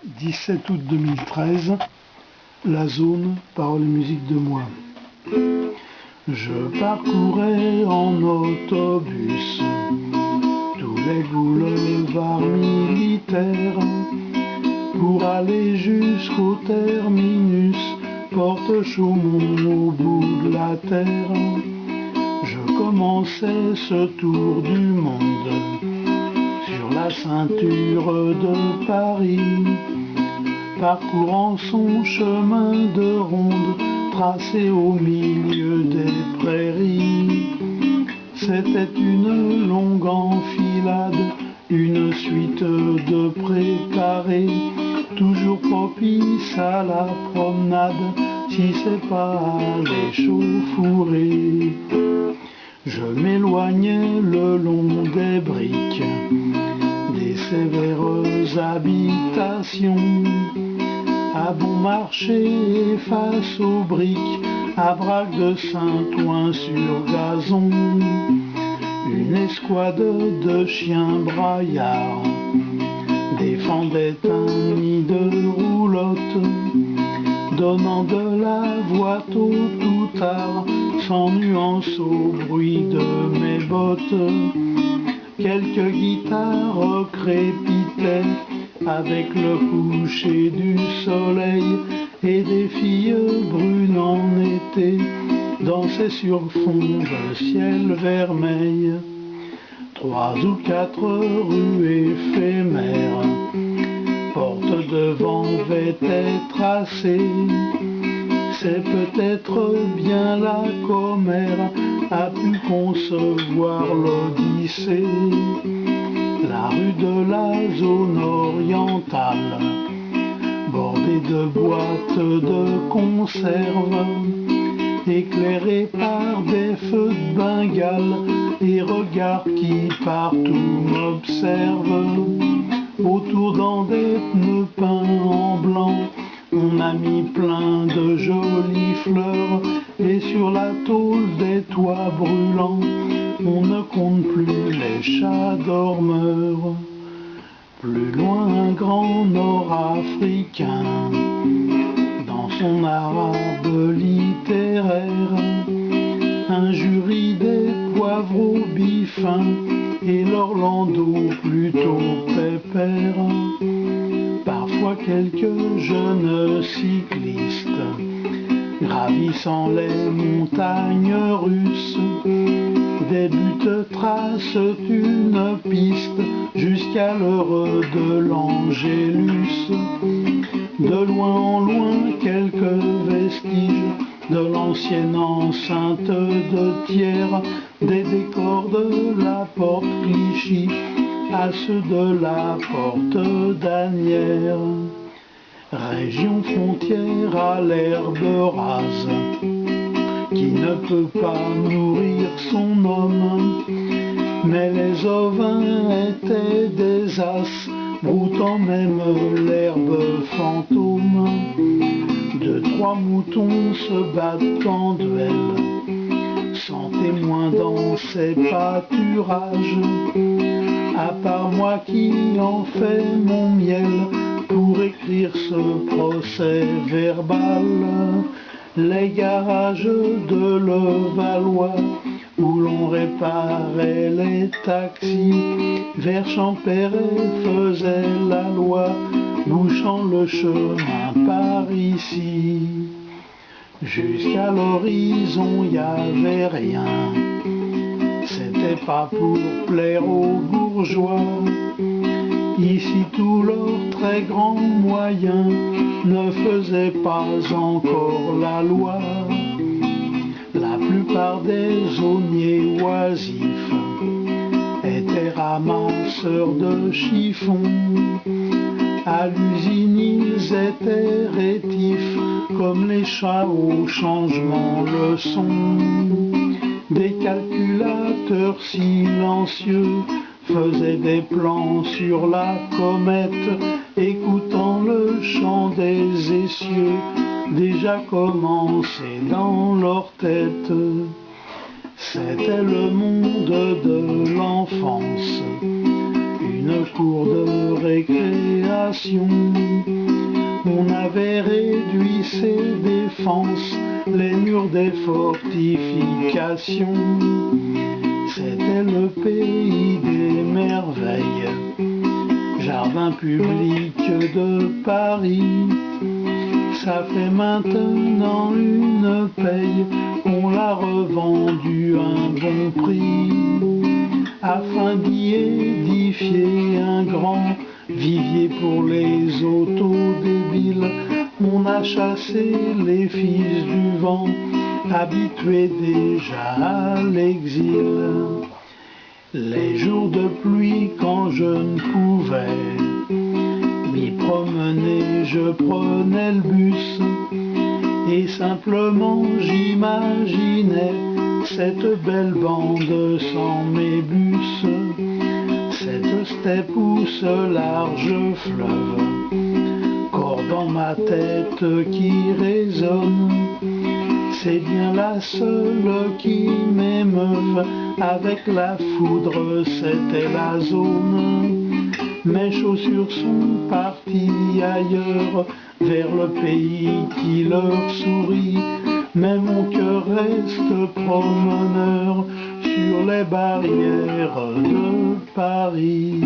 17 août 2013, La Zone, paroles et musique de moi. Je parcourais en autobus tous les boulevards militaires pour aller jusqu'au terminus, Porte Chaumont au bout de la terre. Je commençais ce tour du monde sur la ceinture de Paris, parcourant son chemin de ronde tracé au milieu des prairies. C'était une longue enfilade, une suite de prés carrés, toujours propice à la promenade, si c'est pas à l'échauffourée. Je m'éloignais le long des briques, des sévères habitations, à bon marché et face aux briques, à Braque de Saint-Ouen sur gazon. Une escouade de chiens braillards défendait un nid de roulotte, donnant de la voix tôt ou tard, sans nuance au bruit de mes bottes. Quelques guitares crépitaient avec le coucher du soleil, et des filles brunes en été dansaient sur fond de ciel vermeil. 3 ou 4 rues éphémères, porte devant étaient tracées. C'est peut-être bien la commère a pu concevoir l'Odyssée. La rue de la zone orientale, bordée de boîtes de conserve, éclairée par des feux de Bengale et regards qui partout m'observent. Autour dans des pneus peints en blanc, on a mis plein de jolies fleurs, et sur la tôle des toits brûlants, on ne compte plus les chats dormeurs. Plus loin, un grand nord-africain, dans son arabe littéraire, un jury des poivreaux bifins et l'Orlando plutôt pépère. Parfois quelques jeunes cyclistes gravissant les montagnes russes, des buts tracent une piste jusqu'à l'heure de l'Angélus. De loin en loin, quelques vestiges de l'ancienne enceinte de Thiers, des décors de la porte Clichy à ceux de la porte d'Asnières. Région frontière à l'herbe rase, qui ne peut pas nourrir son homme, mais les ovins étaient des as, broutant même l'herbe fantôme. 2-3 moutons se battent en duel, sans témoin dans ces pâturages, à part moi qui en fais mon miel pour écrire ce procès verbal. Les garages de Levallois, où l'on réparait les taxis, vers Champéret faisait la loi, bouchant le chemin par ici. Jusqu'à l'horizon y avait rien, c'était pas pour plaire aux bourgeois. Ici tout leurs très grands moyens ne faisaient pas encore la loi. La plupart des auniers oisifs étaient ramasseurs de chiffons. À l'usine ils étaient rétifs comme les chats au changement le sont. Des calculateurs silencieux faisaient des plans sur la comète, écoutant le chant des essieux déjà commencé dans leur tête. C'était le monde de l'enfance, une une cour de récréation. On avait réduit ses défenses, les murs des fortifications. C'était le pays des merveilles, jardin public de Paris. Ça fait maintenant une paye, on l'a revendu à un bon prix, afin d'y édifier un grand vivier pour les autodébiles. On a chassé les fils du vent, habitués déjà à l'exil. Les jours de pluie, quand je ne pouvais m'y promener, je prenais le bus et simplement j'imaginais cette belle bande sans mébus, cette steppe ou ce large fleuve, corps dans ma tête qui résonne. C'est bien la seule qui m'émeuve, avec la foudre c'était la zone. Mes chaussures sont parties ailleurs, vers le pays qui leur sourit, mais mon cœur reste promeneur sur les barrières de Paris.